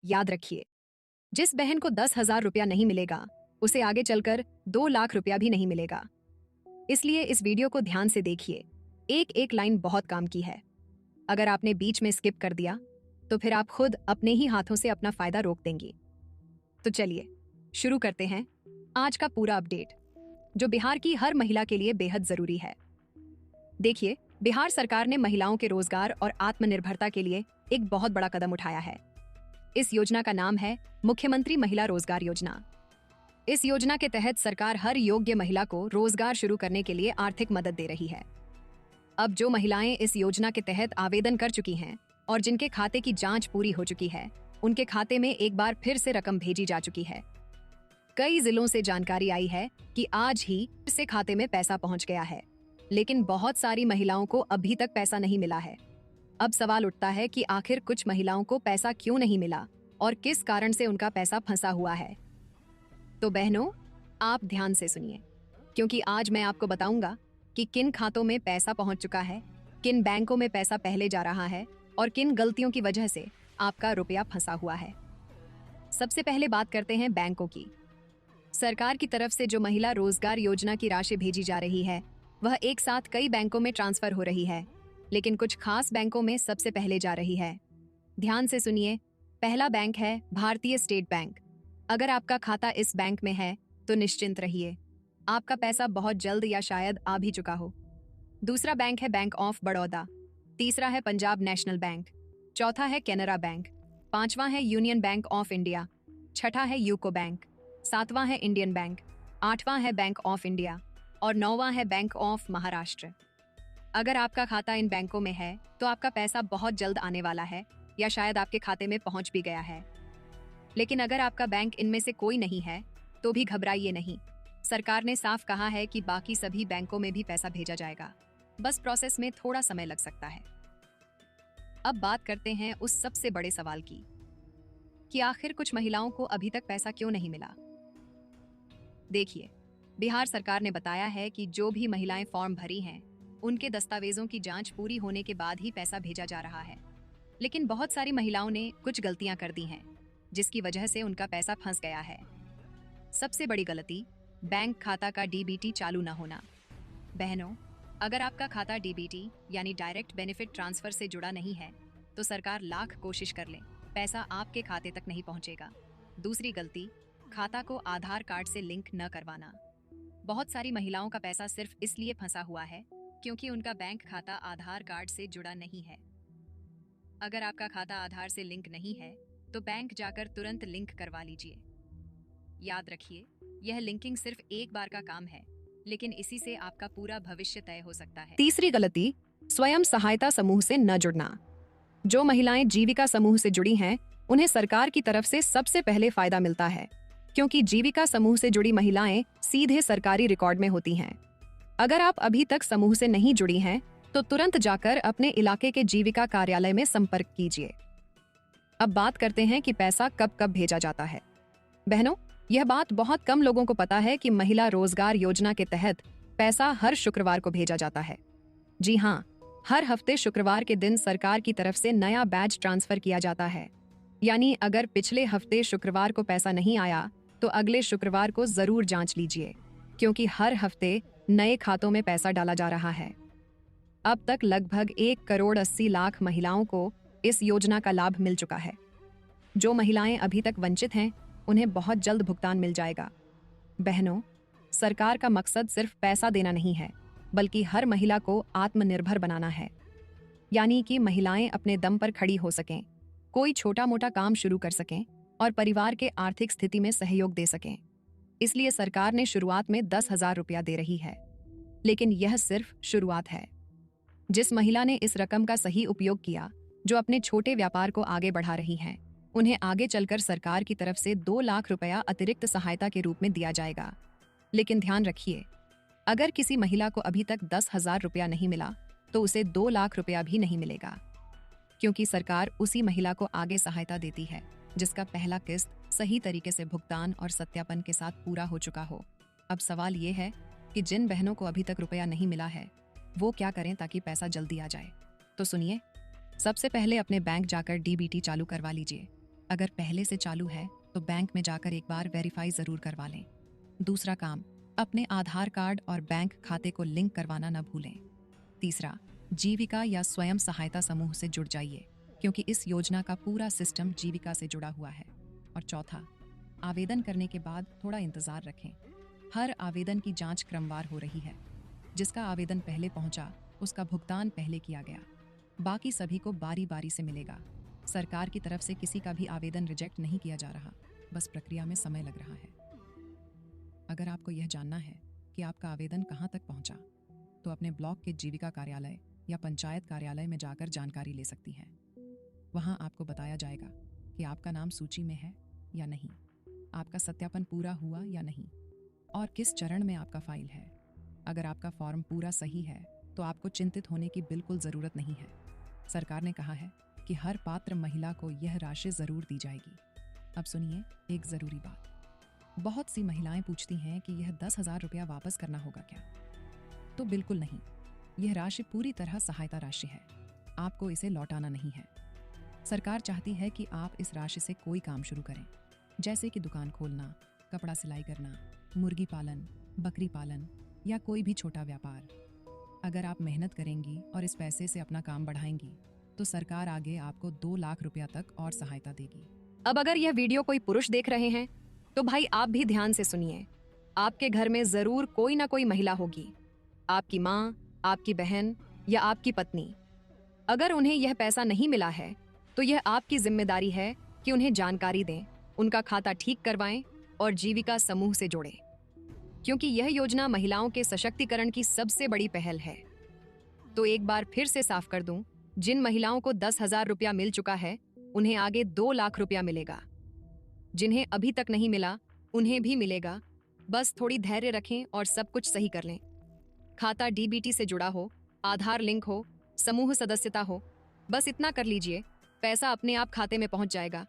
याद रखिए, जिस बहन को 10,000 रुपया नहीं मिलेगा उसे आगे चलकर 2 लाख रुपया भी नहीं मिलेगा। इसलिए इस वीडियो को ध्यान से देखिए, एक एक लाइन बहुत काम की है। अगर आपने बीच में स्किप कर दिया तो फिर आप खुद अपने ही हाथों से अपना फायदा रोक देंगी। तो चलिए शुरू करते हैं आज का पूरा अपडेट, जो बिहार की हर महिला के लिए बेहद जरूरी है। देखिए, बिहार सरकार ने महिलाओं के रोजगार और आत्मनिर्भरता के लिए एक बहुत बड़ा कदम उठाया है। इस योजना का नाम है मुख्यमंत्री महिला रोजगार योजना। इस योजना के तहत सरकार हर योग्य महिला को रोजगार शुरू करने के लिए आर्थिक मदद दे रही है। अब जो महिलाएं इस योजना के तहत आवेदन कर चुकी हैं और जिनके खाते की जांच पूरी हो चुकी है, उनके खाते में एक बार फिर से रकम भेजी जा चुकी है। कई जिलों से जानकारी आई है कि आज ही फिर से खाते में पैसा पहुंच गया है, लेकिन बहुत सारी महिलाओं को अभी तक पैसा नहीं मिला है। अब सवाल उठता है कि आखिर कुछ महिलाओं को पैसा क्यों नहीं मिला और किस कारण से उनका पैसा फंसा हुआ है। तो बहनों, आप ध्यान से सुनिए, क्योंकि आज मैं आपको बताऊंगा कि किन खातों में पैसा पहुंच चुका है, किन बैंकों में पैसा पहले जा रहा है और किन गलतियों की वजह से आपका रुपया फंसा हुआ है। सबसे पहले बात करते हैं बैंकों की। सरकार की तरफ से जो महिला रोजगार योजना की राशि भेजी जा रही है, वह एक साथ कई बैंकों में ट्रांसफर हो रही है, लेकिन कुछ खास बैंकों में सबसे पहले जा रही है। ध्यान से सुनिए। पहला बैंक है भारतीय स्टेट बैंक। अगर आपका खाता इस बैंक में है तो निश्चिंत रहिए, आपका पैसा बहुत जल्द या शायद आ भी चुका हो। दूसरा बैंक है बैंक ऑफ बड़ौदा। तीसरा है पंजाब नेशनल बैंक। चौथा है कैनरा बैंक। पांचवां है यूनियन बैंक ऑफ इंडिया। छठा है यूको बैंक। सातवां है इंडियन बैंक। आठवां है बैंक ऑफ इंडिया और नौवां है बैंक ऑफ महाराष्ट्र। अगर आपका खाता इन बैंकों में है तो आपका पैसा बहुत जल्द आने वाला है या शायद आपके खाते में पहुंच भी गया है। लेकिन अगर आपका बैंक इनमें से कोई नहीं है तो भी घबराइए नहीं। सरकार ने साफ कहा है कि बाकी सभी बैंकों में भी पैसा भेजा जाएगा, बस प्रोसेस में थोड़ा समय लग सकता है। अब बात करते हैं उस सबसे बड़े सवाल की कि आखिर कुछ महिलाओं को अभी तक पैसा क्यों नहीं मिला। देखिए, बिहार सरकार ने बताया है कि जो भी महिलाएं फॉर्म भरी हैं, उनके दस्तावेजों की जांच पूरी होने के बाद ही पैसा भेजा जा रहा है। लेकिन बहुत सारी महिलाओं ने कुछ गलतियां कर दी हैं, जिसकी वजह से उनका पैसा फंस गया है। सबसे बड़ी गलती, बैंक खाता का डीबीटी चालू न होना। बहनों, अगर आपका खाता डीबीटी यानी डायरेक्ट बेनिफिट ट्रांसफर से जुड़ा नहीं है तो सरकार लाख कोशिश कर ले, पैसा आपके खाते तक नहीं पहुंचेगा। दूसरी गलती, खाता को आधार कार्ड से लिंक न करवाना। बहुत सारी महिलाओं का पैसा सिर्फ इसलिए फंसा हुआ है क्योंकि उनका बैंक खाता आधार कार्ड से जुड़ा नहीं है। अगर आपका खाता आधार से लिंक नहीं है तो बैंक जाकर तुरंत लिंक करवा लीजिए। याद रखिए, यह लिंकिंग सिर्फ एक बार का काम है, लेकिन इसी से आपका पूरा भविष्य तय हो सकता है। तीसरी गलती, स्वयं सहायता समूह से न जुड़ना। जो महिलाएं जीविका समूह से जुड़ी हैं, उन्हें सरकार की तरफ से सबसे पहले फायदा मिलता है, क्योंकि जीविका समूह से जुड़ी महिलाएं सीधे सरकारी रिकॉर्ड में होती हैं। अगर आप अभी तक समूह से नहीं जुड़ी हैं, तो तुरंत जाकर अपने इलाके के जीविका कार्यालय में संपर्क कीजिए। अब बात करते हैं कि पैसा कब कब भेजा जाता है। बहनों, यह बात बहुत कम लोगों को पता है कि महिला रोजगार योजना के तहत पैसा हर शुक्रवार को भेजा जाता है। जी हाँ, हर हफ्ते शुक्रवार के दिन सरकार की तरफ से नया बैच ट्रांसफर किया जाता है। यानी अगर पिछले हफ्ते शुक्रवार को पैसा नहीं आया तो अगले शुक्रवार को जरूर जांच लीजिए, क्योंकि हर हफ्ते नए खातों में पैसा डाला जा रहा है। अब तक लगभग 1,80,00,000 महिलाओं को इस योजना का लाभ मिल चुका है। जो महिलाएं अभी तक वंचित हैं, उन्हें बहुत जल्द भुगतान मिल जाएगा। बहनों, सरकार का मकसद सिर्फ पैसा देना नहीं है, बल्कि हर महिला को आत्मनिर्भर बनाना है। यानी कि महिलाएं अपने दम पर खड़ी हो सकें, कोई छोटा मोटा काम शुरू कर सकें और परिवार के आर्थिक स्थिति में सहयोग दे सकें। इसलिए सरकार ने शुरुआत में 10,000 रुपया दे रही है, लेकिन यह सिर्फ शुरुआत है। जिस महिला ने इस रकम का सही उपयोग किया, जो अपने छोटे व्यापार को आगे बढ़ा रही हैं, उन्हें आगे चलकर सरकार की तरफ से 2 लाख रुपया अतिरिक्त सहायता के रूप में दिया जाएगा। लेकिन ध्यान रखिए, अगर किसी महिला को अभी तक 10,000 रुपया नहीं मिला तो उसे 2 लाख रुपया भी नहीं मिलेगा, क्योंकि सरकार उसी महिला को आगे सहायता देती है जिसका पहला किस्त सही तरीके से भुगतान और सत्यापन के साथ पूरा हो चुका हो। अब सवाल ये है कि जिन बहनों को अभी तक रुपया नहीं मिला है, वो क्या करें ताकि पैसा जल्दी आ जाए। तो सुनिए, सबसे पहले अपने बैंक जाकर डीबीटी चालू करवा लीजिए। अगर पहले से चालू है तो बैंक में जाकर एक बार वेरीफाई जरूर करवा लें। दूसरा काम, अपने आधार कार्ड और बैंक खाते को लिंक करवाना न भूलें। तीसरा, जीविका या स्वयं सहायता समूह से जुड़ जाइए, क्योंकि इस योजना का पूरा सिस्टम जीविका से जुड़ा हुआ है। और चौथा, आवेदन करने के बाद थोड़ा इंतजार रखें। हर आवेदन की जांच क्रमवार हो रही है। जिसका आवेदन पहले पहुंचा उसका भुगतान पहले किया गया, बाकी सभी को बारी बारी से मिलेगा। सरकार की तरफ से किसी का भी आवेदन रिजेक्ट नहीं किया जा रहा, बस प्रक्रिया में समय लग रहा है। अगर आपको यह जानना है कि आपका आवेदन कहां तक पहुंचा, तो अपने ब्लॉक के जीविका कार्यालय या पंचायत कार्यालय में जाकर जानकारी ले सकती हैं। वहां आपको बताया जाएगा कि आपका नाम सूची में है या नहीं, आपका सत्यापन पूरा हुआ या नहीं, और किस चरण में आपका फाइल है। अगर आपका फॉर्म पूरा सही है तो आपको चिंतित होने की बिल्कुल ज़रूरत नहीं है। सरकार ने कहा है कि हर पात्र महिला को यह राशि ज़रूर दी जाएगी। अब सुनिए एक ज़रूरी बात। बहुत सी महिलाएं पूछती हैं कि यह 10,000 रुपया वापस करना होगा क्या? तो बिल्कुल नहीं, यह राशि पूरी तरह सहायता राशि है, आपको इसे लौटाना नहीं है। सरकार चाहती है कि आप इस राशि से कोई काम शुरू करें, जैसे कि दुकान खोलना, कपड़ा सिलाई करना, मुर्गी पालन, बकरी पालन या कोई भी छोटा व्यापार। अगर आप मेहनत करेंगी और इस पैसे से अपना काम बढ़ाएंगी तो सरकार आगे आपको 2 लाख रुपया तक और सहायता देगी। अब अगर यह वीडियो कोई पुरुष देख रहे हैं तो भाई आप भी ध्यान से सुनिए। आपके घर में जरूर कोई ना कोई महिला होगी, आपकी माँ, आपकी बहन या आपकी पत्नी। अगर उन्हें यह पैसा नहीं मिला है तो यह आपकी जिम्मेदारी है कि उन्हें जानकारी दें, उनका खाता ठीक करवाएं और जीविका समूह से जोड़ें, क्योंकि यह योजना महिलाओं के सशक्तिकरण की सबसे बड़ी पहल है। तो एक बार फिर से साफ कर दूं, जिन महिलाओं को 10,000 रुपया मिल चुका है उन्हें आगे 2 लाख रुपया मिलेगा। जिन्हें अभी तक नहीं मिला उन्हें भी मिलेगा। बस थोड़ी धैर्य रखें और सब कुछ सही कर लें। खाता डीबीटी से जुड़ा हो, आधार लिंक हो, समूह सदस्यता हो, बस इतना कर लीजिए, पैसा अपने आप खाते में पहुंच जाएगा।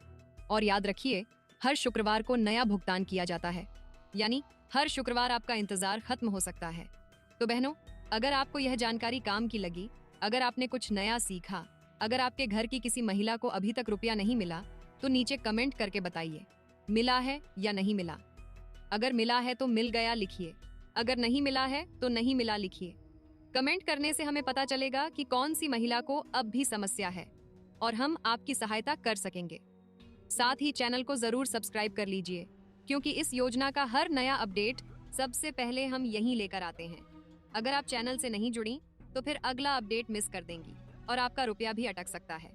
और याद रखिए, हर शुक्रवार को नया भुगतान किया जाता है, यानी हर शुक्रवार आपका इंतजार खत्म हो सकता है। तो बहनों, अगर आपको यह जानकारी काम की लगी, अगर आपने कुछ नया सीखा, अगर आपके घर की किसी महिला को अभी तक रुपया नहीं मिला, तो नीचे कमेंट करके बताइए मिला है या नहीं मिला। अगर मिला है तो मिल गया लिखिए, अगर नहीं मिला है तो नहीं मिला लिखिए। कमेंट करने से हमें पता चलेगा कि कौन सी महिला को अब भी समस्या है और हम आपकी सहायता कर सकेंगे। साथ ही चैनल को जरूर सब्सक्राइब कर लीजिए, क्योंकि इस योजना का हर नया अपडेट सबसे पहले हम यहीं लेकर आते हैं। अगर आप चैनल से नहीं जुड़ी तो फिर अगला अपडेट मिस कर देंगी और आपका रुपया भी अटक सकता है।